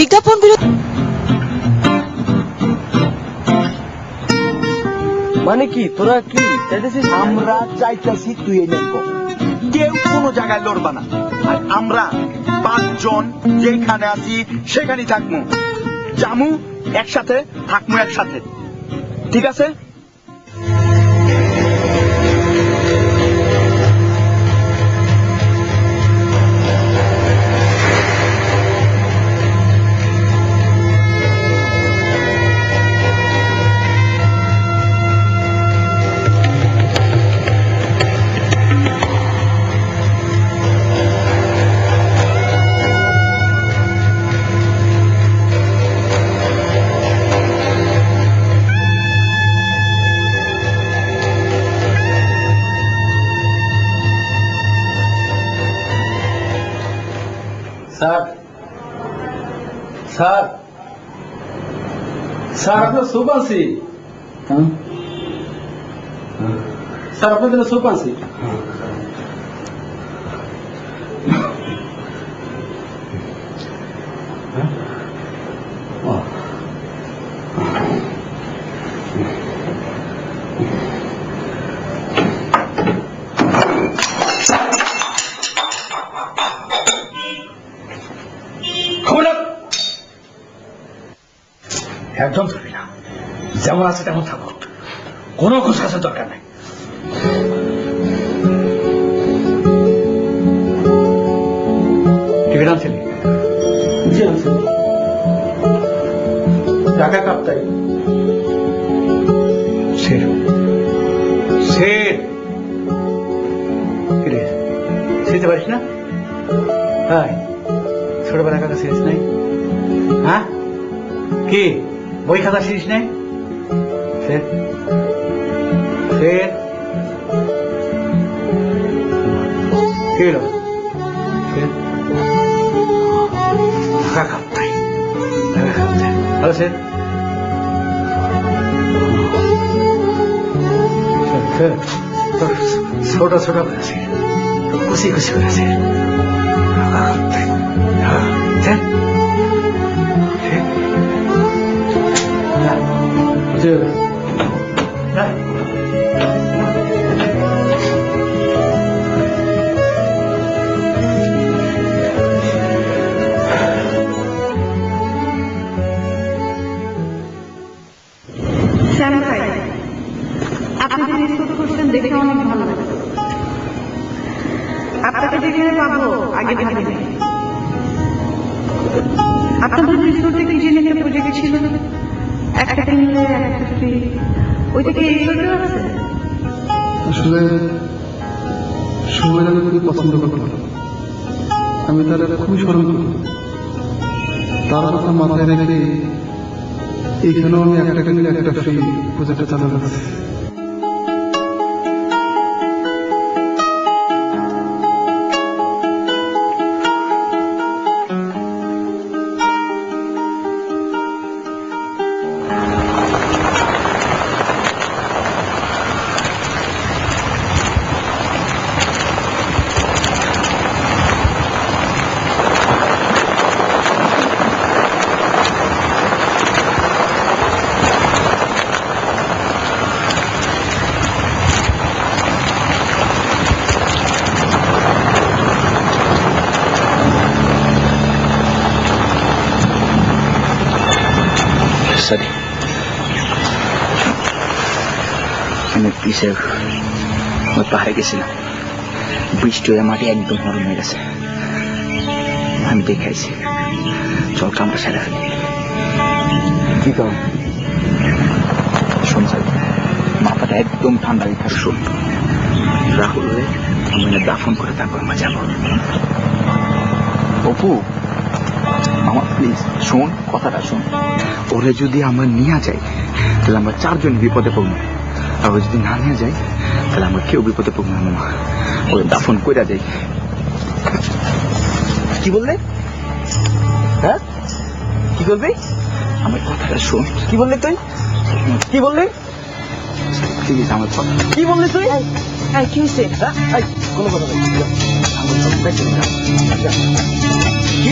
বিজ্ঞাপন বিরোধী মানে কি তোরা কি চাইতেছিস? আমরা চাইতেছি তুই এই নেব, কেউ কোনো জায়গায় লড়বা না, আর আমরা 5 জন যেখানে আছি সেখানেই থাকবো, জামু একসাথে, থাকবো একসাথে, ঠিক আছে? স্যার স্যার স্যার আপনার স্যুপ আনছি। স্যার আপনার জন্য স্যুপ আনছি। একদম ধরবি না, যেমন আছে তেমন থাকো, কোনো খোঁজার দরকার নাই। টিকিট আনছিলি? জি আনছি। ঢাকা কাপ্তাই। শের শের শিখতে পারিস না? হ্যাঁ, ছোটবেলা কাকা শিখিস নাই? হ্যাঁ, কি বই খাতা শিখিস নাই? শের শের কি হলো? শের ঢাকা কাপ্তাই, ঢাকা কাপ্তাই। হ্যালো শের, ছোট ছোট করেছে, খুশি খুশি করেছে। আপনি যে রিসোর্ট করছেন দেখে অনেক ভালো লাগছে। আপনাকে যেখানে পাবো আগে ভাবিনি। আপনাদের রিসোর্টে কি জেনে একটা প্রজেক্ট ছিল, একটা কিনলে একটা ফ্রি, ওইটা কি এই রিসোর্টে আছে? আসলে সময় আমি খুবই পছন্দ করতাম, আমি তার খুবই স্মরণ করি। তার কথা মাথায় রেখে এখানেও আমি একটা কিনলে একটা ফ্রি প্রজেক্টটা চালু করছি। আমি পিসের ওই পাহাড়ে গেছিলাম, বৃষ্টি হয়ে মাটি একদম নরম হয়ে গেছে, আমি দেখাইছি। চল কামটা সেরে ফেলি। কি কারণ? শুনছি মাথাটা একদম ঠান্ডা রেখা শুন, রাহুলে আমি দাফন করে তারপর আমরা যাবো। অপু আমার প্লিজ শোন, কথাটা শোন। ওরে যদি আমরা নিয়ে যাই তাহলে আমরা 4 জন বিপদে পড়বো, আর ও যদি না নিয়ে যাই তাহলে আমরা কেউ বিপদে পড়বো না। ওরে দাফন কইরা যাই। কি বললে? হ্যাঁ, কি করবি? আমার কথাটা শোন। কি বললি তুই? কি বললি? প্লিজ আমার কথা। কি বললি তুই? কি হয়েছে? কোনো কথা নেই। কি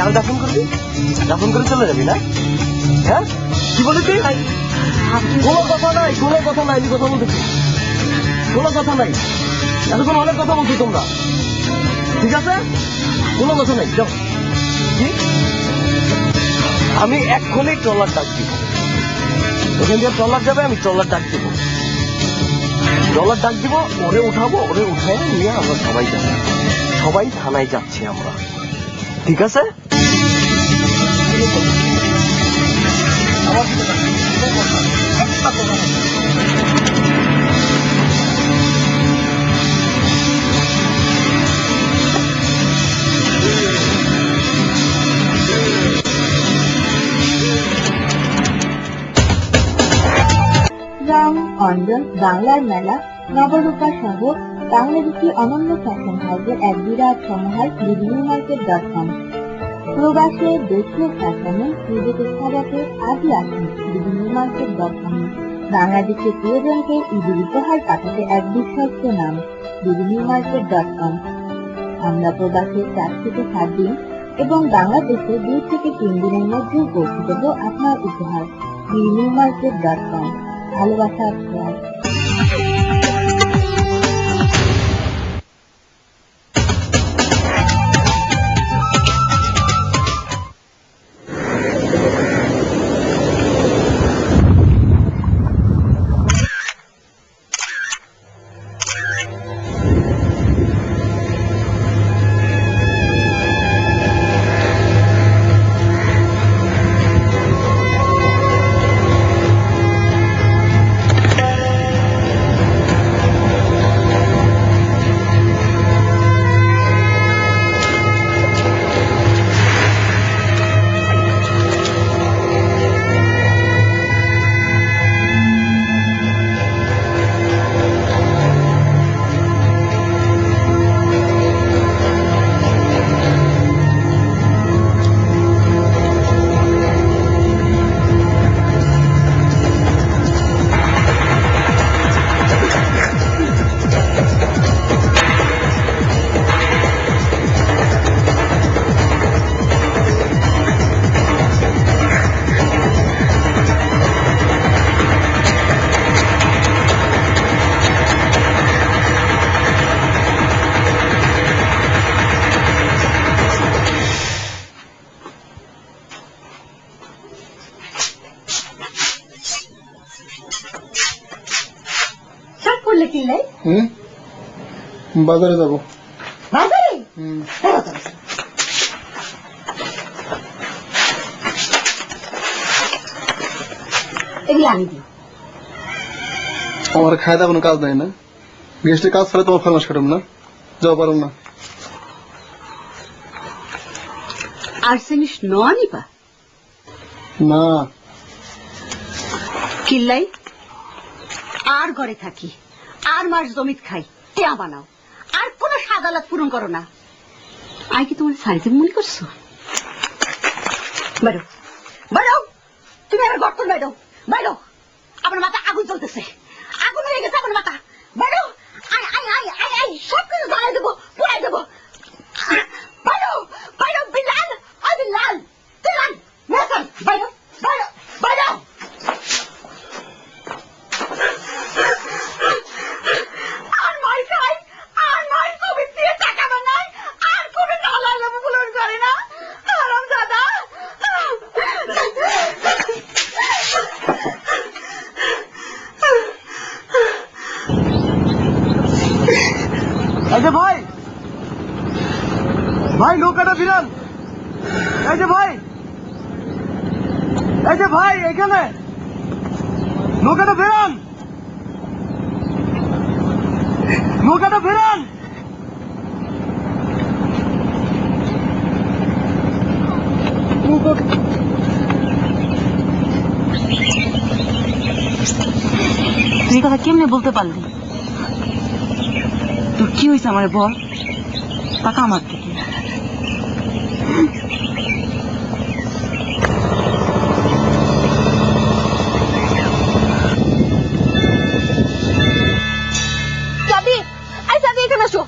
কাল দাফন করবি, দাফন করে চলে যাবি না? হ্যাঁ কি বলেছি? কোনো কথা নাই, কোনো কথা নাই, আমি কথা বলতেছি, কোনো কথা নাই। এতক্ষণ অনেক কথা বলছো তোমরা, ঠিক আছে? কোনো কথা নাই, যাও। কি? আমি এক্ষুনি ট্রলার ডাক দিব, ওখান দিয়ে ট্রলার যাবে, আমি ট্রলার ডাক দিব, ট্রলার ডাক দিব, ওরে উঠাবো, ওরে উঠাই নিয়ে আমরা সবাই যাবো, সবাই থানায় যাচ্ছি আমরা, ঠিক আছে? রং অঞ্জন বাংলার মেলা নবরূপা সহ বাংলাদেশি অনন্য ফ্যাশন হাউসের এক বিরাট সমাহার dbniumarket.com। প্রবাসে দেশীয় ফ্যাশনে নিজেকে সাজাতে আজই আসুন dbniumarket.com। বাংলাদেশের প্রিয়জনকে ঈদের উপহার পাঠাতে এক বিশ্বস্ত নাম dbniumarket.com। আমরা প্রবাসে 4 থেকে 7 দিন এবং বাংলাদেশে 2 থেকে 3 দিনের মধ্যে পৌঁছে দেব আপনার উপহার dbniumarket.com। ভালোবাসার ছোঁয়া। বাজারে যাবো। বাজারে এগুলো আনি দিই। আমার খায় দাওয়া কোনো কাজ নাই না, গেস্টের কাজ ছাড়া তোমার ফরমাস কাটাম না, যাও পারো না। আর জিনিস নিবা না কিল্লাই আর ঘরে থাকি আর মাস জমিত খাই টিয়া বানাও আর কোন সাদালাত পূরণ করো না। আই কি তোমার সাইজে মনে করছো? বাইরো বাইরো, তুমি আমার গর্ত বাইরো বাইরো, আমার মাথা আগুন চলতেছে, আগুন হয়ে গেছে আমার মাথা। বাইরো আই আই আই আই আই সব কিছু জ্বালাই দেবো, পুড়াই দেবো। বাইরো বাইরো, বিলাল আই বিলাল বিলাল মেসান, বাইরো বাইরো বাইরো। আর মার খাই আর মার কবি দিয়ে টাকা বানাই আর কোনো ডলার লাভ পূরণ করে না। আরাম দাদা এই যে ভাই, ভাই নৌকাটা ফিরান, এই যে ভাই, এই যে ভাই এখানে নৌকাটা ফেরান, নৌকাটা ফেরান। তুই কথা কেমনে বলতে পারলি? তোর কি হয়েছে আমার বল, টাকা আমার থেকে। চাবি, এই চাবি এখানে আসো,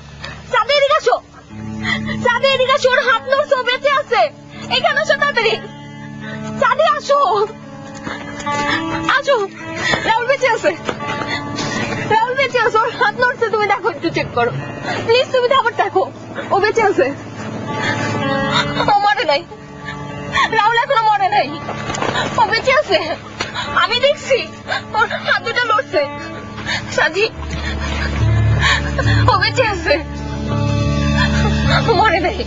চাবি এদিকে আসো, চাবি এদিকে আসো, ওর হাত নড়ছে, ও বেঁচে আছে। এখানে আসো তাড়াতাড়ি। চাঁদি আসো, আসো। রাহুল বেঁচে আছে, রাহুল বেঁচে আছে। ওর হাত নড়ছে, তুমি দেখো, একটু চেক করো প্লিজ। তুমি আবার দেখো, ও বেঁচে আছে, ও মরে নাই। রাহুল এখনো মরে নাই, ও বেঁচে আছে। আমি দেখছি ওর হাত দুটো লড়ছে। সাজি, ও বেঁচে আছে, মরে নাই।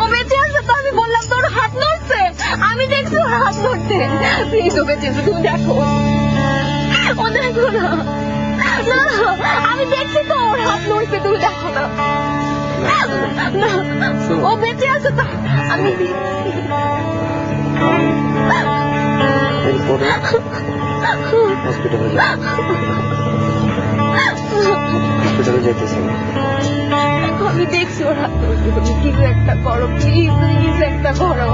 ও বেঁচে আছে তো, আমি বললাম তোর হাত নড়ছে, আমি দেখছি ওর হাত নড়ছে। প্লিজ, ও বেঁচে আছে, তুমি দেখো, ও দেখো না। না, আমি দেখছি তো ওর হাত নড়ছে, তুমি দেখো না। না, ও বেঁচে আছে তো, আমি দেখছি। এরপরে হসপিটালে যেতেছি। আমি দেখছি ওর হাত নড়ছে, তুমি কিছু একটা করো প্লিজ, তুমি কিছু একটা করো।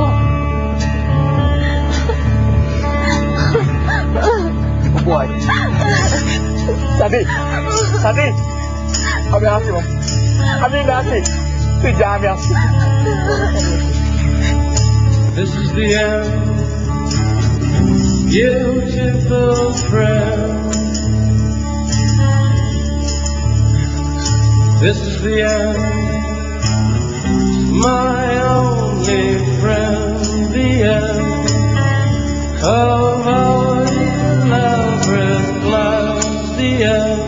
সাদি, সাদি, আমি আসি, আমি আসি, তুই যা, আমি আসি। This is the end, beautiful friend. This is the end, my only friend. The end of our elaborate plans. The end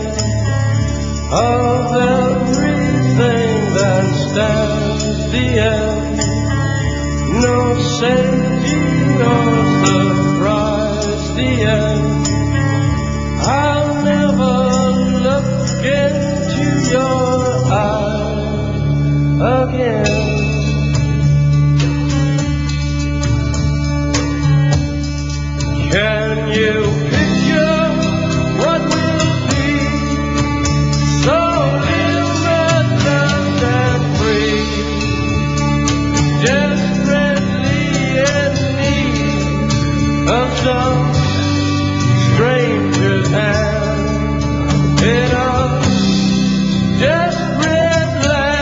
of everything that stands. The end, no safety, no surprise. The end, I'll never look into your eyes again. Can you picture what will be? So innocent and free, desperately in need of some stranger's hand in a desperate land.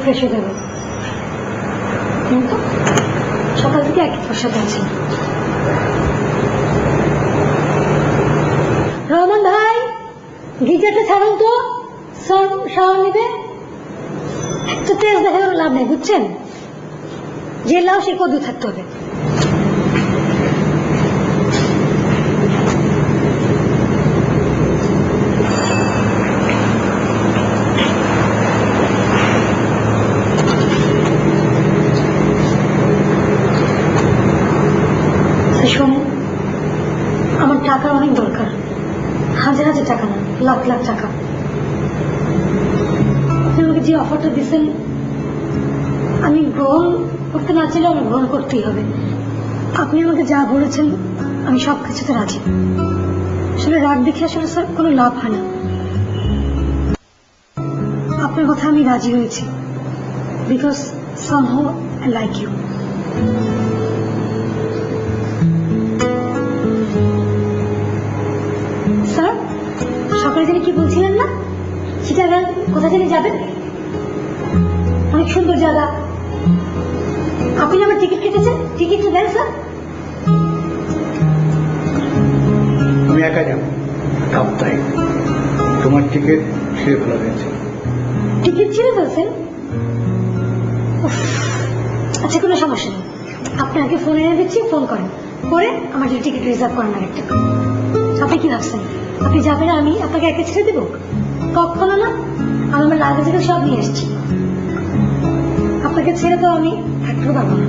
Fresh হয়ে যাবে। সকাল থেকে একই তোর সাথে আছি। রহমান ভাই, গিজারটা ছাড়ুন তো, শাওয়ার নিবে। এত তেজ দেখা গেল লাভ নেই, বুঝছেন? যে লাভ সে কদু থাকতে হবে। শোনেন, আমার টাকার অনেক দরকার, হাজার হাজার টাকা না, লাখ লাখ টাকা। আপনি আমাকে যে অফারটা দিচ্ছেন, আমি গ্রহণ করতে না চাইলে আমার গ্রহণ করতেই হবে। আপনি আমাকে যা বলেছেন আমি সব কিছুতে রাজি। আসলে রাগ দেখে আসলে স্যার কোনো লাভ হয় না। আপনার কথা আমি রাজি হয়েছি, because somehow I like you. কি বলছিলেন না চিটাগাং কোথা থেকে যাবেন? অনেক সুন্দর জায়গা। আপনি আমার টিকিট কেটেছেন, টিকিটটা দেন স্যার। আমি একা যাবো, তাই তোমার টিকিট ছিঁড়ে ফেলা হয়েছে। টিকিট ছিঁড়ে ফেলছেন? আচ্ছা কোনো সমস্যা নেই, আপনাকে ফোন এনে দিচ্ছি, ফোন করেন, করে আমার জন্য টিকিট রিজার্ভ করেন আরেকটা। আপনি কি ভাবছেন আপনি যাবেন আমি আপনাকে একা ছেড়ে দেবো? কখনো না, আমি আমার লাগেজ সব নিয়ে এসেছি, আপনাকে ছেড়ে তো আমি একটু পারবো না।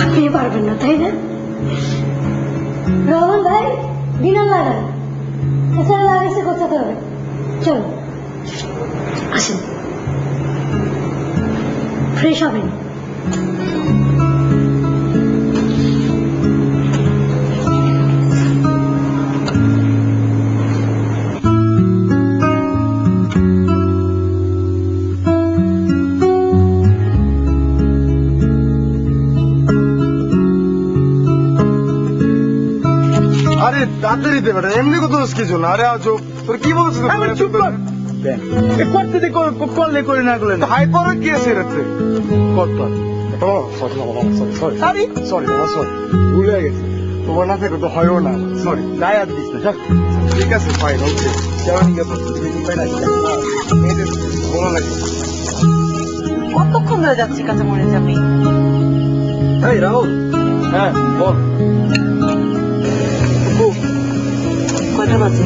আপনি পারবেন না তাই না? রহমান ভাই ডিনার লাগান, এছাড়া লাগেজে গোছাতে হবে। চলুন আসেন, ফ্রেশ হবেন। আরে তাড়াতাড়ি দে বেটা, এমনি কত কিছু না। আরে আজব, তোর কি বলছিস? চুপ কর, করতে করলে করে না করলে হাই পাওয়ার কি আছে রাত্রে কর। সরি সরি ভুলে গেছে, তোমার না থেকে তো হয়ও না। সরি, গায়ে হাত দিস না। ঠিক আছে ফাইন, ওকে। কেমন গেছে বলো লাগবে। কতক্ষণ ধরে যাচ্ছি কাঁচামরিচ আমি? এই রাহুল, হ্যাঁ বল। কয়টা বাজে?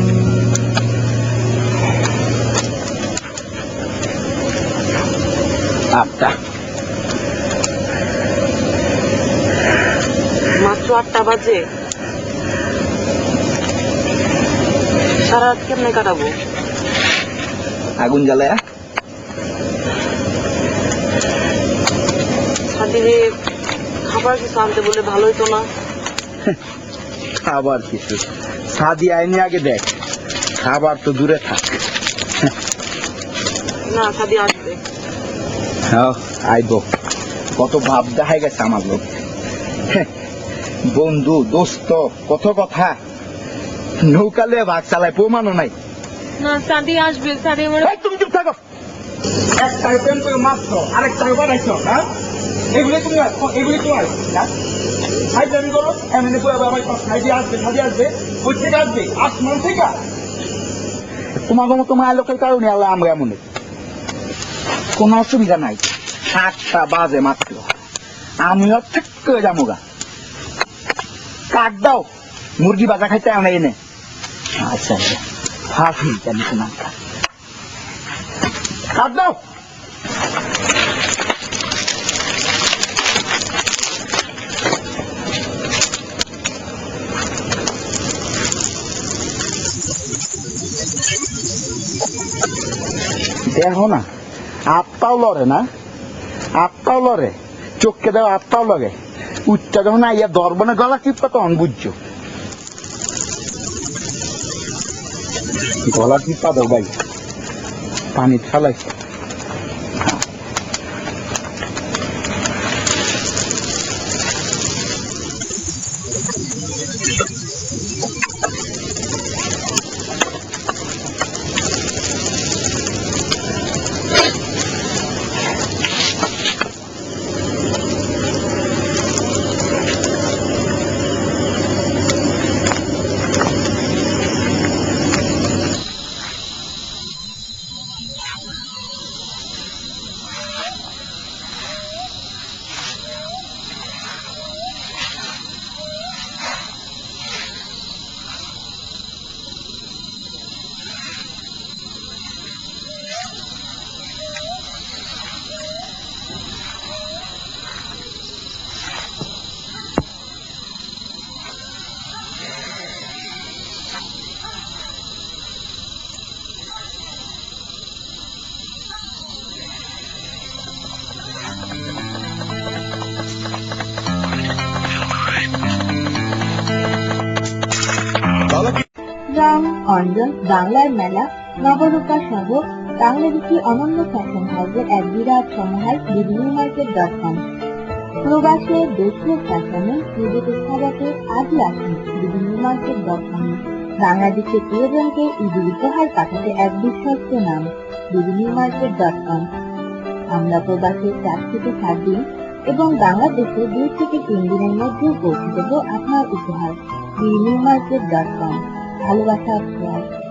আটটা। মাত্র 8টা বাজে? সারা রাত কেমনে কাটাবো? আগুন জ্বালায়া সাথে খাবার কিছু আনতে বলে ভালো হইতো না? খাবার কিছু সাদি আইনি আগে দেখ, খাবার তো দূরে থাক। না সাদি আসবে। হ্যাঁ আইব, কত ভাব দেখাই গেছে আমার লোক। বন্ধু দোস্ত কত কথা, নৌকালে ভাগ চালায় প্রমাণও নাই। না সাদি আসবে, সাদি আমার। তুমি চুপ থাকো। একটা প্রেম করে মাত্র আরেকটা বানাইছো, হ্যাঁ? এগুলি তুমি না সাইডারি করো, এমনি করে আমার সাইডে আসবে, সাইডে আসবে, ওই থেকে আসবে আসমান থেকে। তোমার মতো মায়ের লোকের কারণে আল্লাহ আমরা এমন কোন অসুবিধা নাই। 7টা বাজে মাত্র, আমিও ঠিক করে যাবো গা। কাট দাও, মুরগি বাজা খাইতে আমরা এনে। আচ্ছা ফাঁসি জানি তোমার কাট দাও। দেখো না, আটটাও লড়ে না, আটটাও লড়ে, চোখকে দেওয়া আটটাও লড়ে। উচ্চা যখন আইয়া দরবনে গলা টিপা তখন বুঝছো। গলা টিপা দাও ভাই, পানি ফেলাইছে। রং অঞ্জন বাংলার মেলা নবরূপা সহ বাংলাদেশি অনন্য ফ্যাশন হাউসের এক বিরাট সমাহার BBNewmarket.com। প্রবাসের দেশীয় ফ্যাশনে নিজেকে সাজাতে আজই আসুন BBNewmarket.com। বাংলাদেশের প্রিয়জনকে ঈদের উপহার পাঠাতে এক বিশ্বস্ত নাম bbnewmarket.com। আমরা প্রবাসে 4 থেকে 7 দিন এবং বাংলাদেশে 2 থেকে 3 দিনের মধ্যে পৌঁছে দেব আপনার উপহার bbnewmarket.com। ভালোবাসা